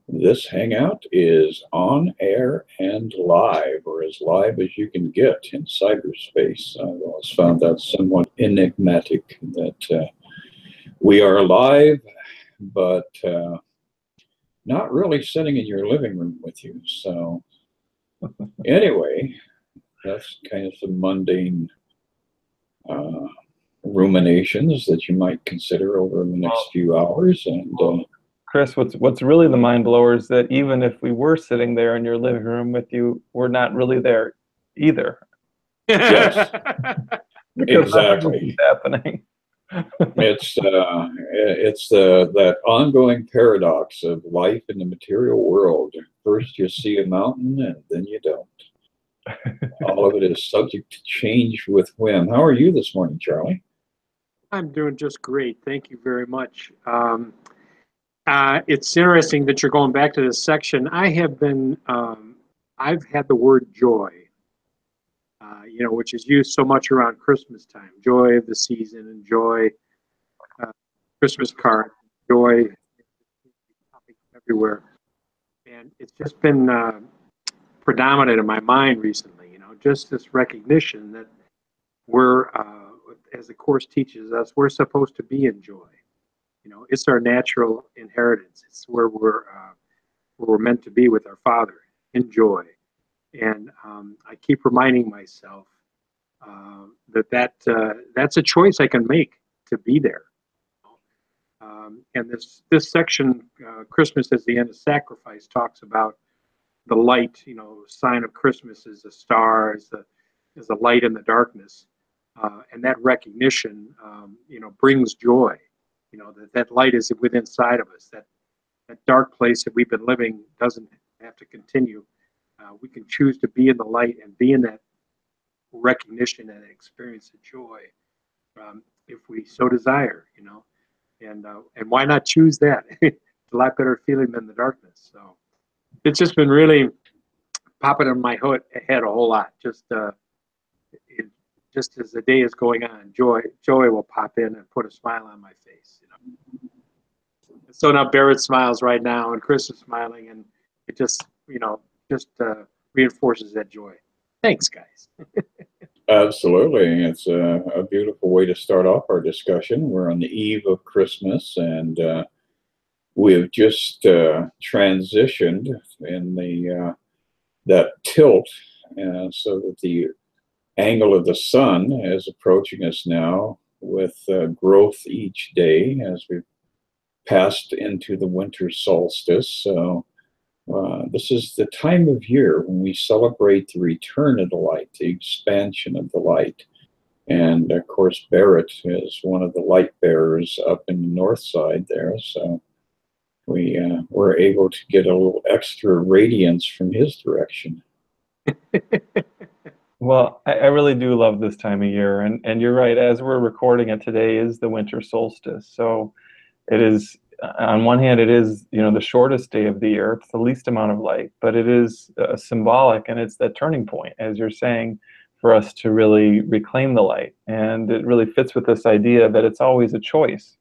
This hangout is on air and live, or as live as you can get in cyberspace. I've always found that somewhat enigmatic that we are live, but not really sitting in your living room with you. So, anyway, that's kind of some mundane uh, ruminations that you might consider over the next few hours. And Chris, what's really the mind blower is that even if we were sitting there in your living room with you, we're not really there either. Yes, Because nothing is exactly. happening. It's that ongoing paradox of life in the material world. First you see a mountain and then you don't. All of it is subject to change with whim. How are you this morning, Charlie? I'm doing just great. Thank you very much. It's interesting that you're going back to this section. I've had the word joy, which is used so much around Christmas time. Joy of the season and joy, Christmas card, joy everywhere. And it's just been predominant in my mind recently, just this recognition that we're, as the Course teaches us, we're supposed to be in joy. It's our natural inheritance. It's where we're meant to be with our Father, in joy. And I keep reminding myself that's a choice I can make to be there. And this section, Christmas as the end of sacrifice, talks about the light. Sign of Christmas is a star, is the light in the darkness, and that recognition, brings joy. That light is within inside of us. That dark place that we've been living doesn't have to continue. We can choose to be in the light and be in that recognition and experience of joy, if we so desire. And why not choose that? It's a lot better feeling than the darkness. So it's just been really popping in my head a whole lot. Just as the day is going on, joy will pop in and put a smile on my face. So now Barrett smiles right now, and Chris is smiling, and it just reinforces that joy. Thanks, guys. Absolutely. It's a beautiful way to start off our discussion. We're on the eve of Christmas, and we've just transitioned in that tilt, so that the angle of the sun is approaching us now with growth each day as we've passed into the winter solstice. So this is the time of year when we celebrate the return of the light, the expansion of the light. And of course, Barrett is one of the light bearers up in the north side there. So we were able to get a little extra radiance from his direction. Well, I really do love this time of year. And you're right, as we're recording it, today is the winter solstice. So it is, on one hand, it is, the shortest day of the year. It's the least amount of light, but it is symbolic, and it's that turning point, as you're saying, for us to really reclaim the light. And it really fits with this idea that it's always a choice.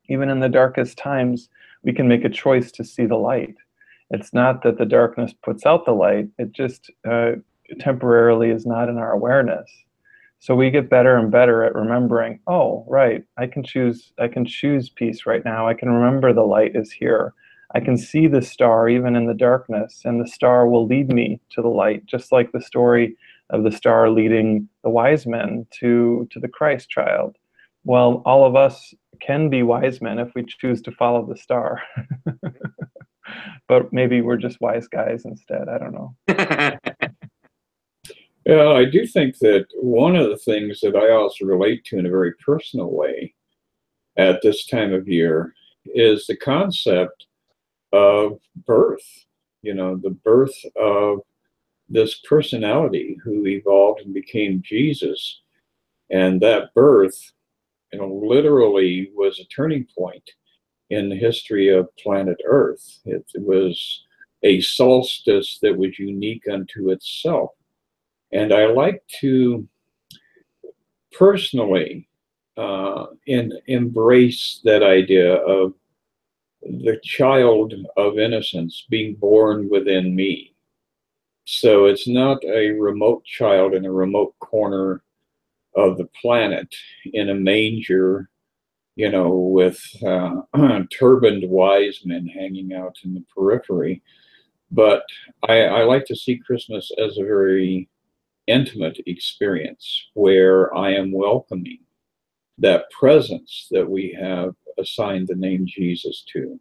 Even in the darkest times, we can make a choice to see the light. It's not that the darkness puts out the light, it just temporarily is not in our awareness. So we get better and better at remembering, oh, right, I can choose peace right now. I can remember the light is here. I can see the star even in the darkness, and the star will lead me to the light, just like the story of the star leading the wise men to the Christ child. Well, all of us can be wise men if we choose to follow the star. But maybe we're just wise guys instead. I don't know. Yeah, I do think that one of the things that I also relate to in a very personal way at this time of year is the concept of birth. The birth of this personality who evolved and became Jesus. And that birth, literally was a turning point in the history of planet Earth. It was a solstice that was unique unto itself. And I like to personally embrace that idea of the child of innocence being born within me. So it's not a remote child in a remote corner of the planet in a manger, with turbaned wise men hanging out in the periphery. But I like to see Christmas as a very intimate experience where I am welcoming that presence that we have assigned the name Jesus to,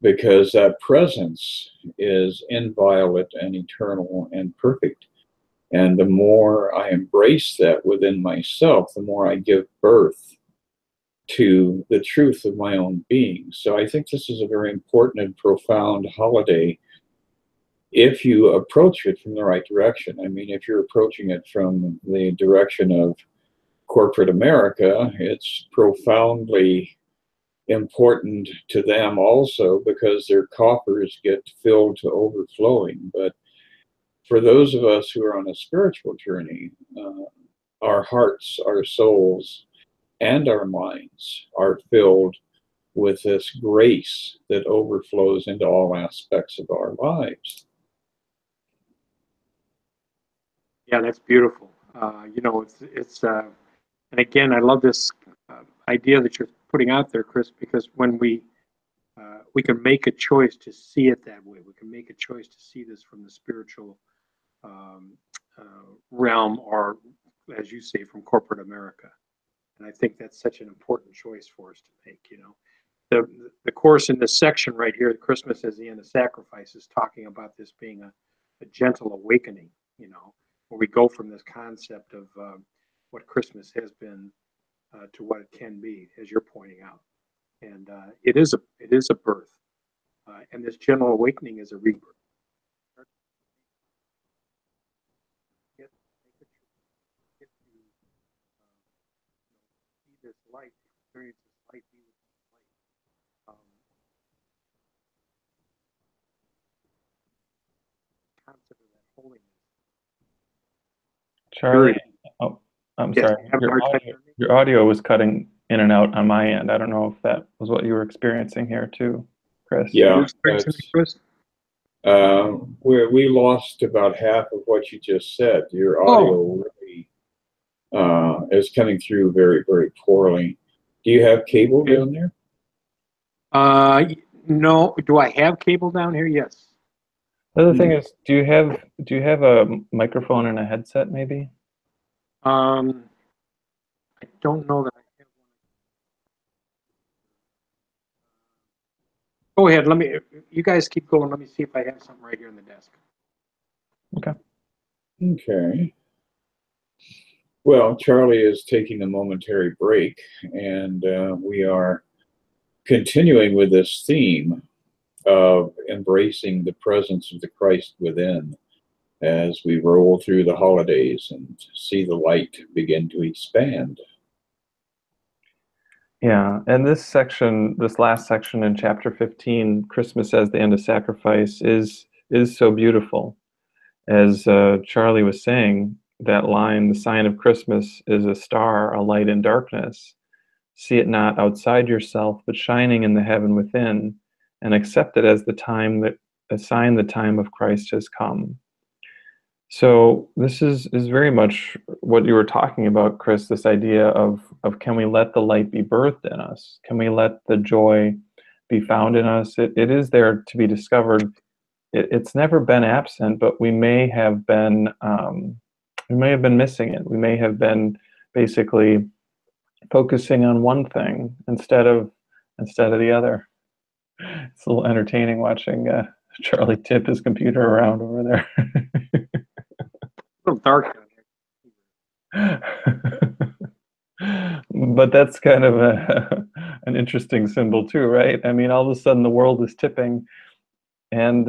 because that presence is inviolate and eternal and perfect. And the more I embrace that within myself, the more I give birth to the truth of my own being. So I think this is a very important and profound holiday if you approach it from the right direction. I mean, if you're approaching it from the direction of corporate America, it's profoundly important to them also because their coffers get filled to overflowing. But for those of us who are on a spiritual journey, our hearts, our souls, and our minds are filled with this grace that overflows into all aspects of our lives. Yeah, that's beautiful. And again, I love this idea that you're putting out there, Chris, because when we can make a choice to see it that way. We can make a choice to see this from the spiritual um, realm, or as you say, from corporate America. And I think that's such an important choice for us to make. The course in this section right here, Christmas as the end of sacrifice, is talking about this being a gentle awakening. Where we go from this concept of what Christmas has been to what it can be, as you're pointing out. And it is a birth, and this general awakening is a rebirth. Get to see this light, experience this light, be with this light. Concept of that holiness. Charlie, oh, I'm Yes, sorry. Your audio was cutting in and out on my end. I don't know if that was what you were experiencing here too, Chris. Yeah, we lost about half of what you just said. Your audio really is coming through very, very poorly. Do you have cable down there? No. Do I have cable down here? Yes. The other thing is, do you have a microphone and a headset maybe? I don't know that I have one. Go ahead. You guys keep going. Let me see if I have something right here on the desk. Okay. Okay. Well, Charlie is taking a momentary break, and we are continuing with this theme of embracing the presence of the Christ within as we roll through the holidays and see the light begin to expand. Yeah, and this last section in chapter 15, Christmas as the end of sacrifice, is so beautiful. As Charlie was saying, that line, the sign of Christmas is a star, a light in darkness. See it not outside yourself, but shining in the heaven within, and accept it as a sign the time of Christ has come. So this is very much what you were talking about, Chris, this idea of can we let the light be birthed in us? Can we let the joy be found in us? It is there to be discovered. It's never been absent, but we may have been missing it. We may have been basically focusing on one thing instead of the other. It's a little entertaining watching Charlie tip his computer around over there. A little dark down here. But that's kind of an interesting symbol too, right? I mean, all of a sudden the world is tipping, and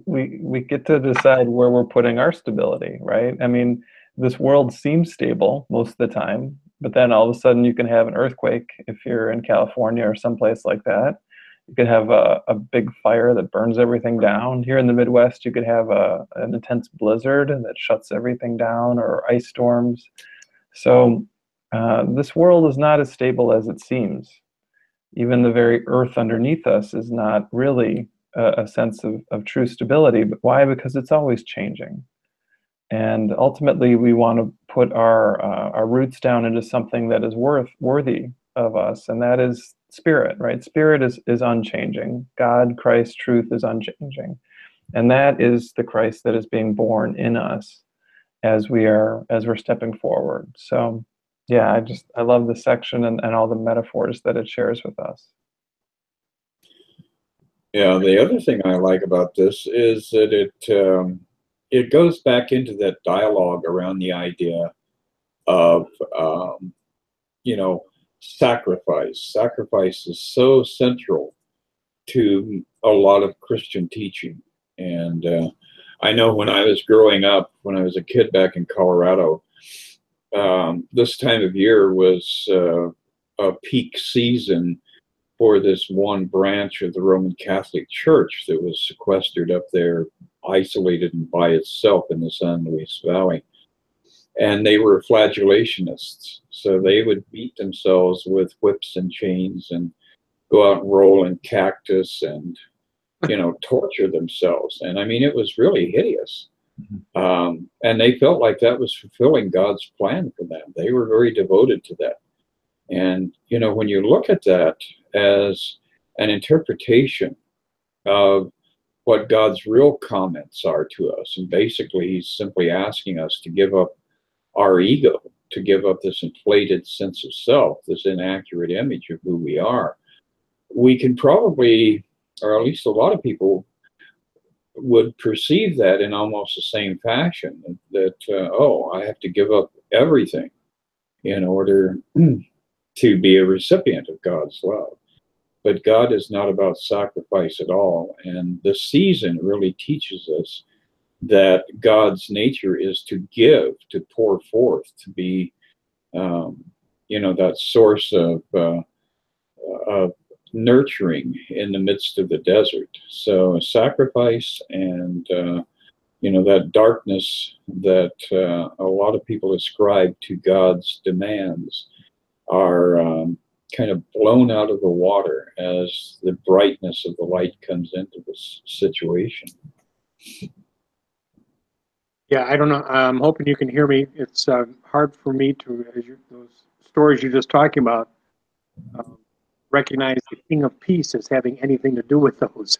we get to decide where we're putting our stability, right? I mean, this world seems stable most of the time, but then all of a sudden you can have an earthquake if you're in California or someplace like that. You could have a big fire that burns everything down. Here in the Midwest, you could have an intense blizzard that shuts everything down, or ice storms. So this world is not as stable as it seems. Even the very earth underneath us is not really a sense of true stability. But why? Because it's always changing. And ultimately, we want to put our roots down into something that is worthy of us, and that is spirit, right? Spirit is unchanging. God, Christ, truth is unchanging, and that is the Christ that is being born in us as we're stepping forward. So, yeah, I love this section and all the metaphors that it shares with us. Yeah, the other thing I like about this is that it goes back into that dialogue around the idea of you know, sacrifice. Sacrifice is so central to a lot of Christian teaching. And I know when I was growing up, when I was a kid back in Colorado, this time of year was a peak season for this one branch of the Roman Catholic Church that was sequestered up there, isolated and by itself in the San Luis Valley. And they were flagellationists. So they would beat themselves with whips and chains and go out and roll in cactus and, torture themselves. And I mean, it was really hideous. And they felt like that was fulfilling God's plan for them. They were very devoted to that. And, when you look at that as an interpretation of what God's real comments are to us, and basically he's simply asking us to give up our ego, to give up this inflated sense of self, this inaccurate image of who we are, we can probably, or at least a lot of people would perceive that in almost the same fashion, that, oh, I have to give up everything in order to be a recipient of God's love. But God is not about sacrifice at all. And the season really teaches us that God's nature is to give, to pour forth, to be, that source of nurturing in the midst of the desert. So sacrifice and, that darkness that a lot of people ascribe to God's demands are kind of blown out of the water as the brightness of the light comes into this situation. Yeah, I don't know. I'm hoping you can hear me. It's hard for me to, those stories you're just talking about, recognize the King of Peace as having anything to do with those.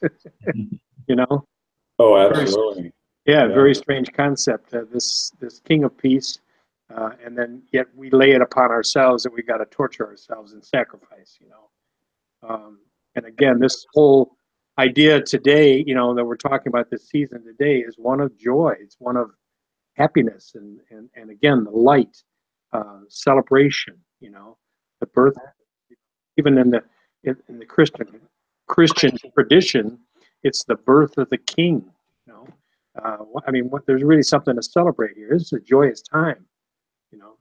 Oh, absolutely. Very strange concept. This King of Peace, and then yet we lay it upon ourselves that we got to torture ourselves and sacrifice. And again, this whole idea today, that we're talking about this season today, is one of joy. It's one of happiness, and again, the light, celebration. The birth. Even in the Christian tradition, it's the birth of the King. There's really something to celebrate here. This is a joyous time.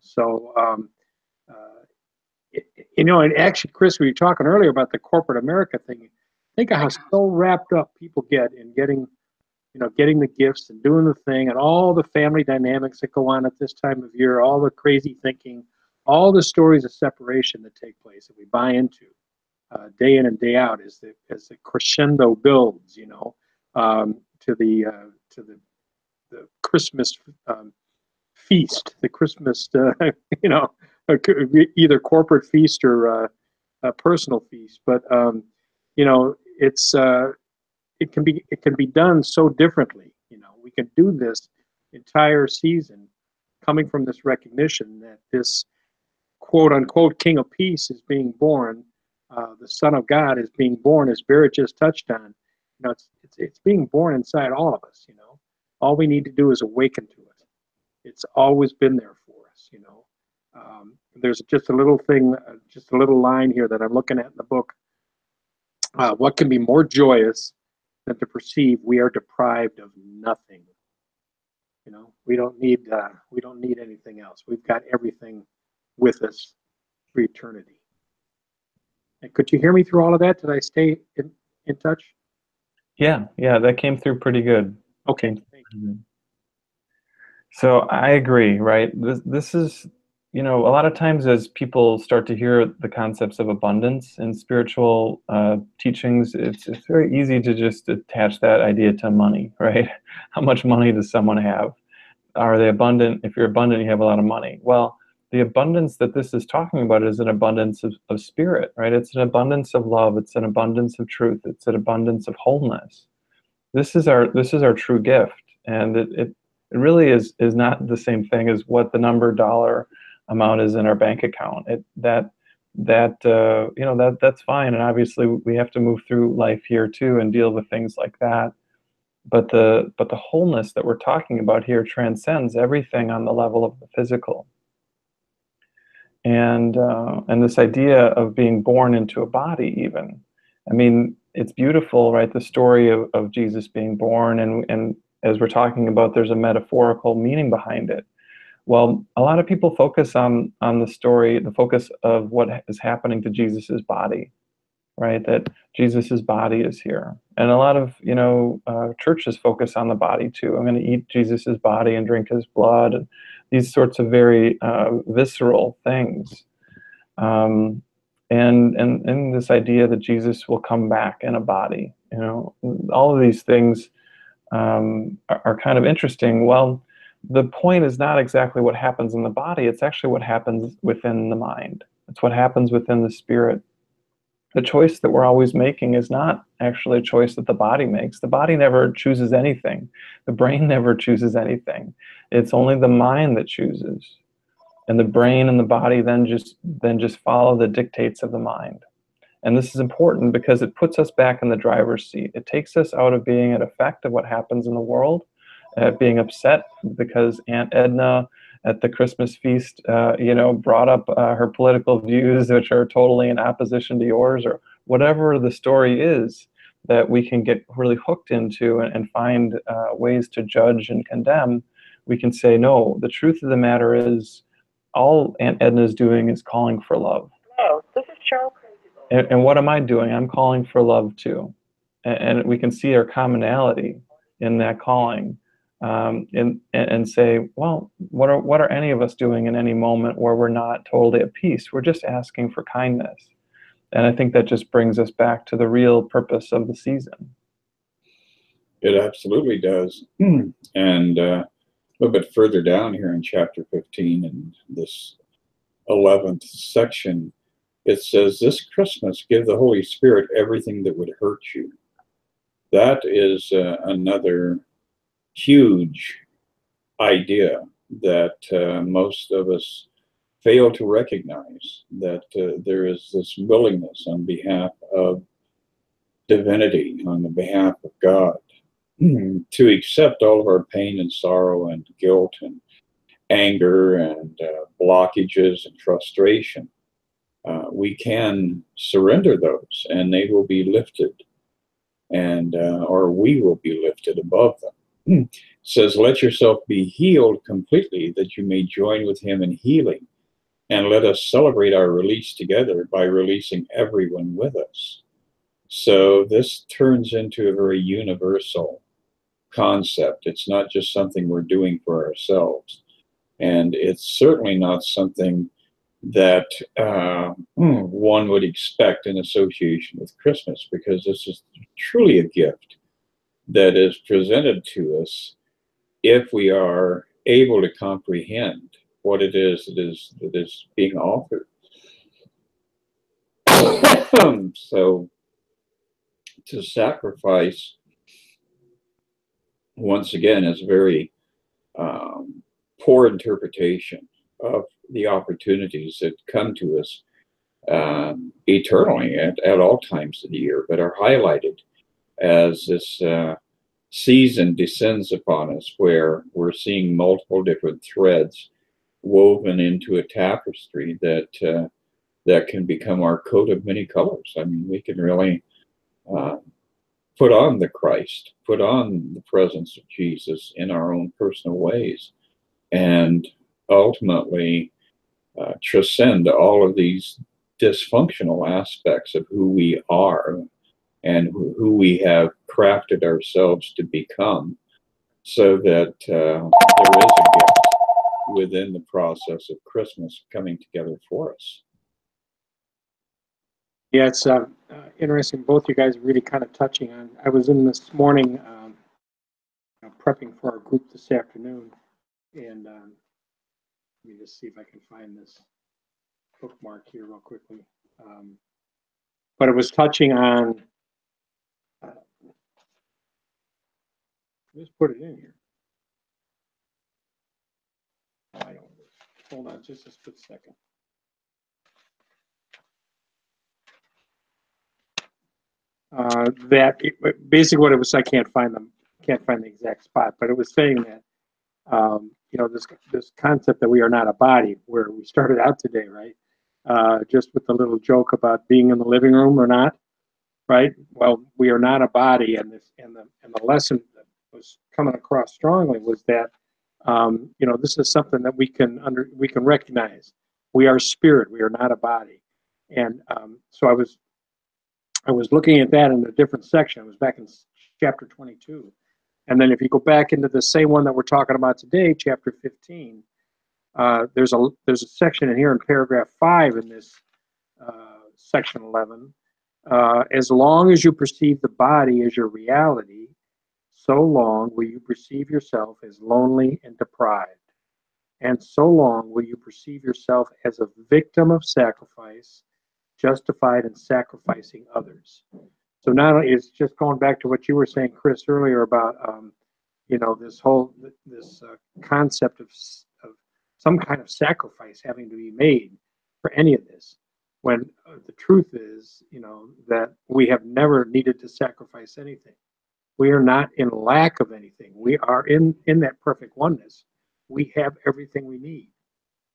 So and actually, Chris, we were talking earlier about the corporate America thing. Think of how so wrapped up people get in getting the gifts and doing the thing, and all the family dynamics that go on at this time of year, all the crazy thinking, all the stories of separation that take place that we buy into day in and day out as the crescendo builds, to the Christmas feast, the Christmas, either corporate feast or a personal feast. But it can be done so differently. We can do this entire season coming from this recognition that this quote unquote King of Peace is being born. The Son of God is being born, as Barrett just touched on. It's being born inside all of us. All we need to do is awaken to it. It's always been there for us. There's just a little thing, just a little line here that I'm looking at in the book. What can be more joyous than to perceive we are deprived of nothing? We don't need anything else. We've got everything with us for eternity. And could you hear me through all of that? Did I stay in touch? Yeah, that came through pretty good. Okay. Thank you. So I agree, right? This is you know, a lot of times as people start to hear the concepts of abundance in spiritual teachings, it's very easy to just attach that idea to money, right? How much money does someone have? Are they abundant? If you're abundant, you have a lot of money. Well, the abundance that this is talking about is an abundance of spirit, right? It's an abundance of love. It's an abundance of truth. It's an abundance of wholeness. This is our true gift, and it really is not the same thing as what the number dollar amount is in our bank account. That's fine, and obviously we have to move through life here too and deal with things like that. But the wholeness that we're talking about here transcends everything on the level of the physical. And this idea of being born into a body, even. I mean, it's beautiful, right? The story of Jesus being born, and as we're talking about, there's a metaphorical meaning behind it. Well, a lot of people focus on the story, the focus of what is happening to Jesus's body, right? That Jesus's body is here, and a lot of churches focus on the body too. I'm going to eat Jesus's body and drink his blood, and these sorts of very visceral things. And this idea that Jesus will come back in a body, all of these things are kind of interesting. Well, the point is not exactly what happens in the body. It's actually what happens within the mind. It's what happens within the spirit. The choice that we're always making is not actually a choice that the body makes. The body never chooses anything. The brain never chooses anything. It's only the mind that chooses. And the brain and the body then just follow the dictates of the mind. And this is important because it puts us back in the driver's seat. It takes us out of being an effect of what happens in the world, being upset because Aunt Edna at the Christmas feast, brought up her political views, which are totally in opposition to yours, or whatever the story is that we can get really hooked into and find ways to judge and condemn. We can say, no, the truth of the matter is all Aunt Edna is doing is calling for love. Hello, this is Cheryl. And what am I doing? I'm calling for love too. And we can see our commonality in that calling. And say, well, what are any of us doing in any moment where we're not totally at peace? We're just asking for kindness. And I think that just brings us back to the real purpose of the season. It absolutely does. And a little bit further down here in chapter 15, in this 11th section, it says, "This Christmas, give the Holy Spirit everything that would hurt you." That is another huge idea that most of us fail to recognize, that there is this willingness on behalf of divinity, on the behalf of God, to accept all of our pain and sorrow and guilt and anger and blockages and frustration. We can surrender those and they will be lifted, and or we will be lifted above them. It says, "Let yourself be healed completely, that you may join with him in healing. And let us celebrate our release together by releasing everyone with us." So this turns into a very universal concept. It's not just something we're doing for ourselves. And it's certainly not something that one would expect in association with Christmas, because this is truly a gift that is presented to us if we are able to comprehend what it is that is being offered. So to sacrifice, once again, is a very poor interpretation of the opportunities that come to us eternally at all times of the year, but are highlighted as this season descends upon us, where we're seeing multiple different threads woven into a tapestry that can become our coat of many colors. I mean, we can really put on the Christ, put on the presence of Jesus in our own personal ways, and ultimately transcend all of these dysfunctional aspects of who we are and who we have crafted ourselves to become, so that there is a gift within the process of Christmas coming together for us. Yeah, it's interesting. Both you guys are really kind of touching on. I was in this morning prepping for our group this afternoon, and let me just see if I can find this bookmark here real quickly. But it was touching on. Just put it in here. I don't. Hold on, just a split second. That basically what it was. I can't find the exact spot, but it was saying that this concept that we are not a body, where we started out today, right? Just with the little joke about being in the living room or not, right? Well, we are not a body, and the lesson that was coming across strongly was that this is something that we can recognize. We are spirit. We are not a body, and so I was looking at that in a different section. I was back in chapter 22. And then if you go back into the same one that we're talking about today, chapter 15, there's a section in here in paragraph 5 in this section 11. As long as you perceive the body as your reality, so long will you perceive yourself as lonely and deprived. And so long will you perceive yourself as a victim of sacrifice, justified in sacrificing others. So not only it's just going back to what you were saying, Chris, earlier about this whole concept of some kind of sacrifice having to be made for any of this, when the truth is that we have never needed to sacrifice anything. We are not in lack of anything. We are in that perfect oneness. We have everything we need.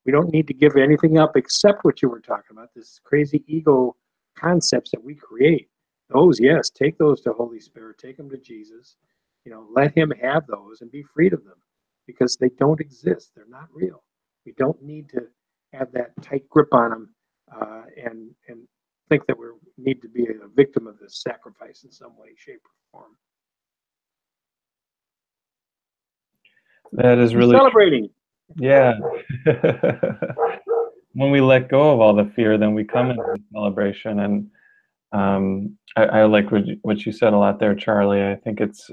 We don't need to give anything up except what you were talking about, this crazy ego concepts that we create. Those, yes, take those to Holy Spirit, take them to Jesus, let him have those and be freed of them, because they don't exist. They're not real. We don't need to have that tight grip on them and think that we need to be a victim of this sacrifice in some way, shape, or form. That is really celebrating. Yeah. When we let go of all the fear, then we come into the celebration. And I like what you said a lot there, Charlie. I think it's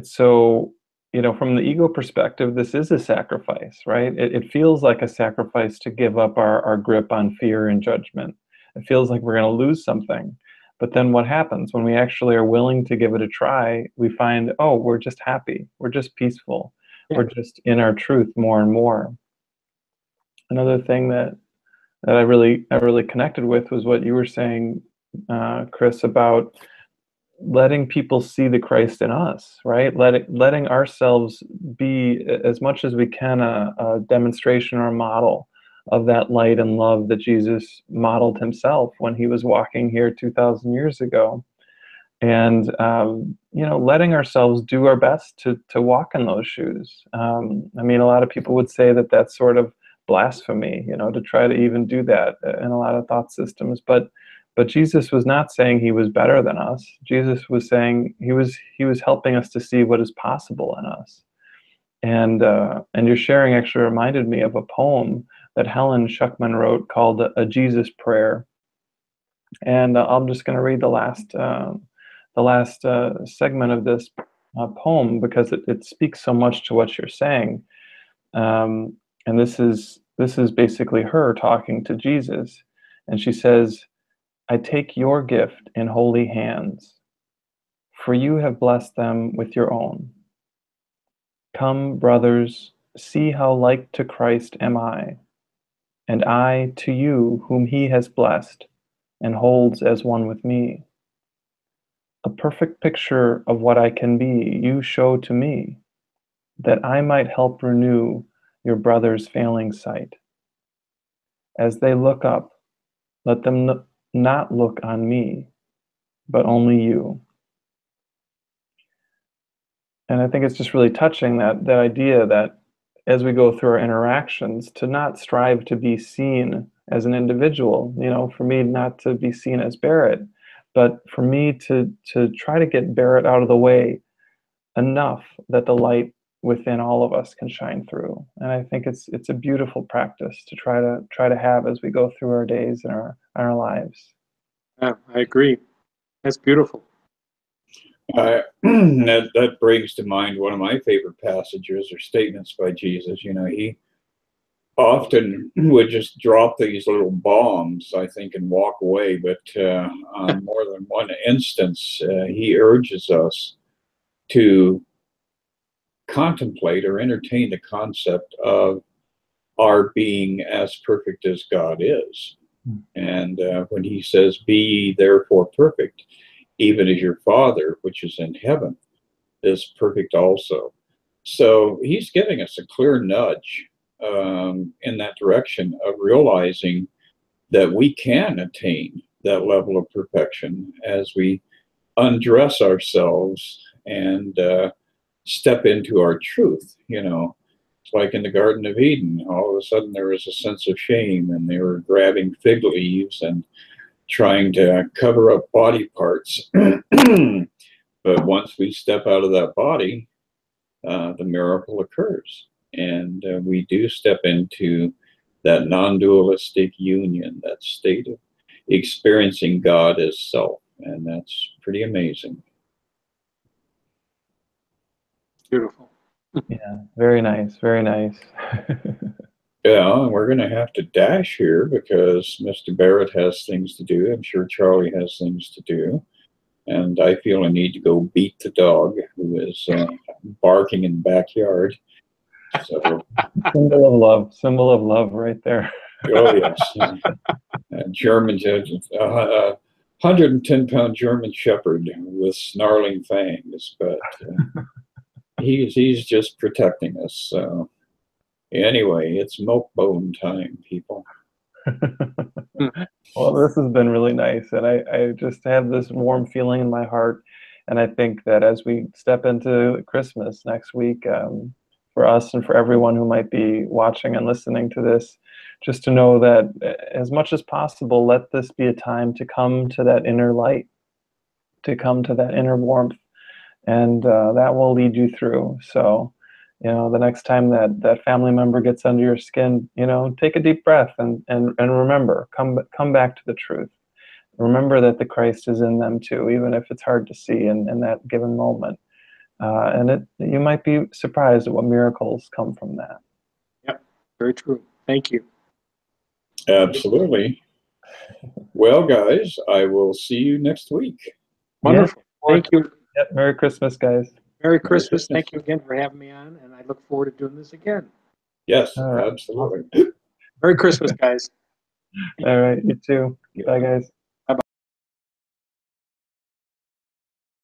so, from the ego perspective, this is a sacrifice, right? It feels like a sacrifice to give up our grip on fear and judgment. It feels like we're going to lose something. But then what happens when we actually are willing to give it a try? We find, oh, we're just happy. We're just peaceful. Yeah. We're just in our truth more and more. Another thing that I really connected with was what you were saying, Chris, about letting people see the Christ in us, right? Letting ourselves be, as much as we can, a demonstration or a model of that light and love that Jesus modeled himself when he was walking here 2,000 years ago. And letting ourselves do our best to walk in those shoes. I mean, a lot of people would say that that's sort of blasphemy, to try to even do that in a lot of thought systems. But Jesus was not saying he was better than us. Jesus was saying he was helping us to see what is possible in us. And your sharing actually reminded me of a poem that Helen Schuckman wrote called "A Jesus Prayer." And I'm just going to read the last segment of this poem, because it speaks so much to what you're saying. And this is basically her talking to Jesus. And she says, "I take your gift in holy hands, for you have blessed them with your own. Come, brothers, see how like to Christ am I, and I to you whom he has blessed and holds as one with me. A perfect picture of what I can be you show to me, that I might help renew your brother's failing sight. As they look up, let them not look on me, but only you." And I think it's just really touching, that idea that as we go through our interactions, to not strive to be seen as an individual, for me not to be seen as Barrett, but for me to try to get Barrett out of the way enough that the light within all of us can shine through. And I think it's a beautiful practice to try to have as we go through our days and our lives. Yeah, I agree. That's beautiful. That brings to mind one of my favorite passages or statements by Jesus. You know, he often would just drop these little bombs, I think, and walk away. But on more than one instance, he urges us to contemplate or entertain the concept of our being as perfect as God is. And when he says, "Be ye therefore perfect, even as your Father, which is in heaven, is perfect also." So he's giving us a clear nudge in that direction of realizing that we can attain that level of perfection as we undress ourselves and step into our truth. You know, it's like in the Garden of Eden. All of a sudden there was a sense of shame, and they were grabbing fig leaves and trying to cover up body parts. But once we step out of that body, the miracle occurs. And we do step into that non-dualistic union, that state of experiencing God as self. And that's pretty amazing. Beautiful. Yeah, very nice, very nice. Yeah, and we're going to have to dash here because Mr. Barrett has things to do. I'm sure Charlie has things to do. And I feel I need to go beat the dog who is barking in the backyard. So, symbol of love right there. oh, yes. German, 110-pound German Shepherd with snarling fangs, but he's just protecting us. So, anyway, it's milk bone time, people. Well, this has been really nice, and I just have this warm feeling in my heart, and I think that as we step into Christmas next week, for us and for everyone who might be watching and listening to this, just to know that as much as possible, let this be a time to come to that inner light, to come to that inner warmth, and that will lead you through. So, you know, the next time that family member gets under your skin, you know, take a deep breath and remember, come back to the truth. Remember that the Christ is in them too, even if it's hard to see in that given moment. And you might be surprised at what miracles come from that. Yep, very true. Thank you. Absolutely. Well, guys, I will see you next week. Wonderful. Yeah. Thank you. Yep. Merry Christmas, guys. Merry Christmas. Thank you again for having me on, and I look forward to doing this again. Yes, absolutely. Merry Christmas, guys. All right, you too. Bye, guys.